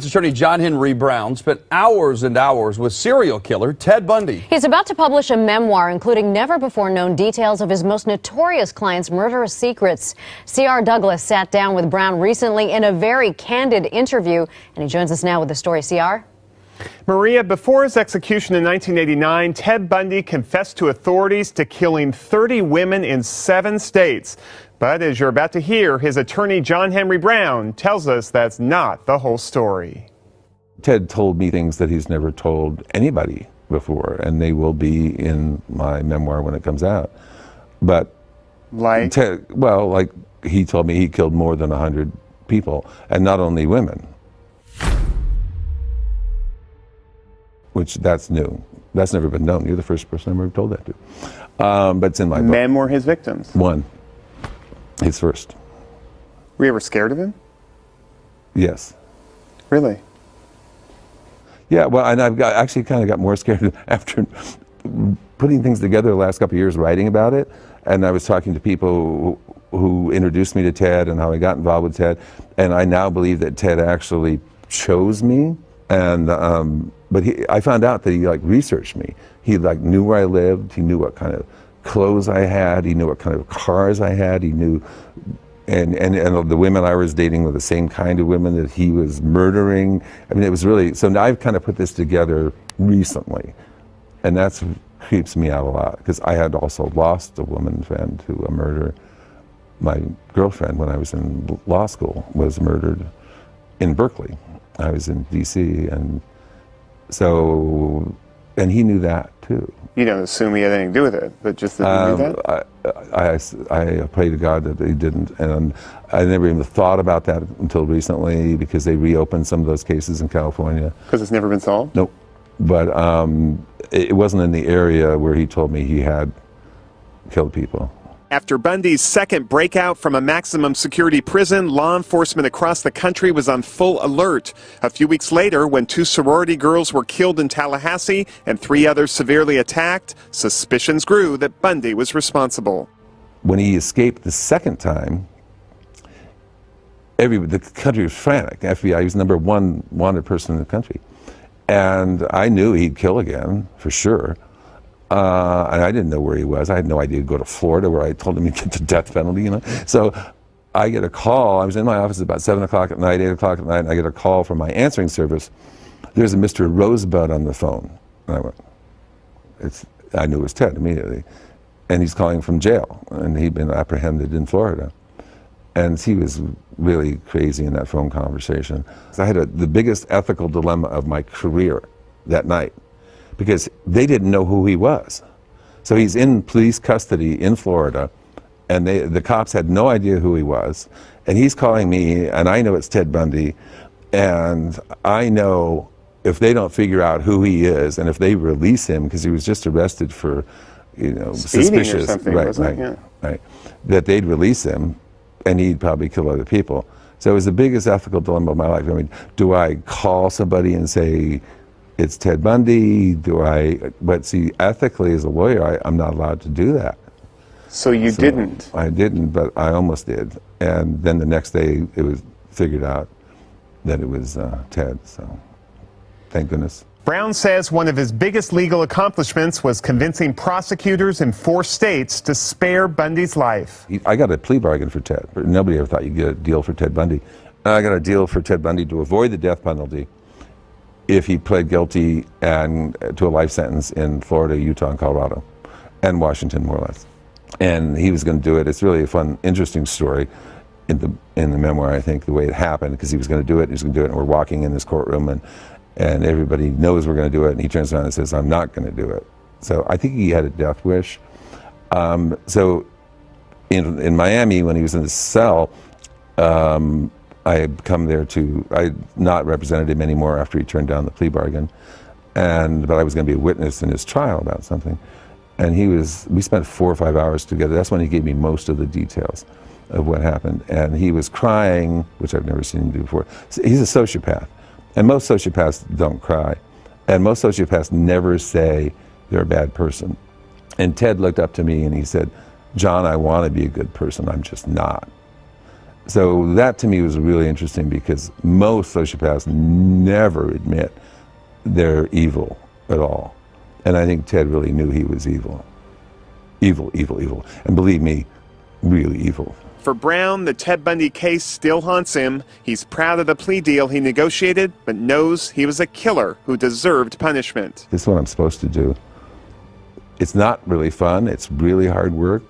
Attorney John Henry Brown spent hours and hours with serial killer Ted Bundy. He's about to publish a memoir including never-before-known details of his most notorious client's murderous secrets. C.R. Douglas sat down with Brown recently in a very candid interview, and he joins us now with the story. C.R.? Maria, before his execution in 1989, Ted Bundy confessed to authorities to killing 30 women in 7 states. But as you're about to hear, his attorney John Henry Brown tells us that's not the whole story. Ted told me things that he's never told anybody before, and they will be in my memoir when it comes out. But like? Ted, well, like he told me he killed more than 100 people, and not only women. Which that's new. That's never been known. You're the first person I've ever told that to. But it's in my book. Men were his victims? One. His first. Were you ever scared of him? Yes. Really? Yeah, well, and I've actually kind of got more scared after putting things together the last couple of years, writing about it. And I was talking to people who introduced me to Ted and how I got involved with Ted. And I now believe that Ted actually chose me. And but I found out that he researched me. He knew where I lived. He knew what kind of clothes I had. He knew what kind of cars I had. He knew, and the women I was dating were the same kind of women that he was murdering. I mean, it was really, so now I've kind of put this together recently, and that's creeps me out a lot, because I had also lost a woman friend to a murder. My girlfriend, when I was in law school, was murdered in Berkeley. I was in D.C., and so, and he knew that too. You don't assume he had anything to do with it, but just that he knew that? I pray to God that he didn't, and I never even thought about that until recently, because they reopened some of those cases in California. Because it's never been solved? Nope. But it wasn't in the area where he told me he had killed people. After Bundy's second breakout from a maximum security prison, law enforcement across the country was on full alert. A few weeks later, when 2 sorority girls were killed in Tallahassee and 3 others severely attacked, suspicions grew that Bundy was responsible. When he escaped the second time, the country was frantic. FBI was number 1 wanted person in the country. And I knew he'd kill again, for sure. And I didn't know where he was. I had no idea to go to Florida, where I told him he'd get the death penalty, So I get a call. I was in my office about 7 o'clock at night, 8 o'clock at night, and I get a call from my answering service. There's a Mr. Rosebud on the phone. And I went, I knew it was Ted immediately. And he's calling from jail, and he'd been apprehended in Florida. And he was really crazy in that phone conversation. So I had the biggest ethical dilemma of my career that night, because they didn't know who he was. So he's in police custody in Florida, and the cops had no idea who he was. And he's calling me, and I know it's Ted Bundy, and I know if they don't figure out who he is, and if they release him, because he was just arrested for, suspicious, or something, right, that they'd release him, and he'd probably kill other people. So it was the biggest ethical dilemma of my life. I mean, do I call somebody and say, it's Ted Bundy? But see, ethically as a lawyer, I'm not allowed to do that. So you didn't? I didn't, but I almost did. And then the next day, it was figured out that it was Ted, so thank goodness. Brown says one of his biggest legal accomplishments was convincing prosecutors in 4 states to spare Bundy's life. I got a plea bargain for Ted. Nobody ever thought you'd get a deal for Ted Bundy. I got a deal for Ted Bundy to avoid the death penalty if he pled guilty and to a life sentence in Florida, Utah, and Colorado, and Washington, more or less. And he was going to do it. It's really a fun, interesting story in the memoir, I think, the way it happened, because he was going to do it, and we're walking in this courtroom, and everybody knows we're going to do it, and he turns around and says, I'm not going to do it. So I think he had a death wish. So in Miami, when he was in the cell, I had come there I not represented him anymore after he turned down the plea bargain, but I was going to be a witness in his trial about something. And we spent 4 or 5 hours together. That's when he gave me most of the details of what happened. And he was crying, which I've never seen him do before. He's a sociopath, and most sociopaths don't cry. And most sociopaths never say they're a bad person. And Ted looked up to me and he said, John, I want to be a good person, I'm just not. So that to me was really interesting because most sociopaths never admit they're evil at all. And I think Ted really knew he was evil. Evil, evil, evil. And believe me, really evil. For Brown, the Ted Bundy case still haunts him. He's proud of the plea deal he negotiated, but knows he was a killer who deserved punishment. This is what I'm supposed to do. It's not really fun, it's really hard work,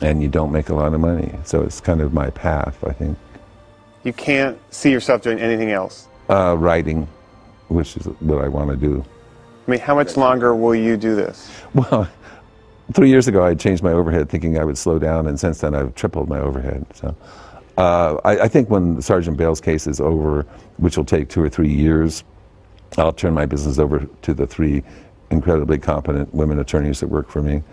and you don't make a lot of money. So it's kind of my path, I think. You can't see yourself doing anything else? Writing, which is what I want to do. I mean, how much longer will you do this? Well, 3 years ago I changed my overhead thinking I would slow down, and since then I've tripled my overhead. So I think when Sergeant Bale's case is over, which will take 2 or 3 years, I'll turn my business over to the 3 incredibly competent women attorneys that work for me.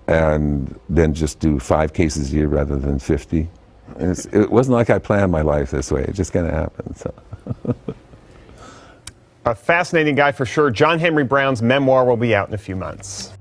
And then just do 5 cases a year rather than 50. It wasn't like I planned my life this way. It just kind of happened. So. A fascinating guy for sure. John Henry Brown's memoir will be out in a few months.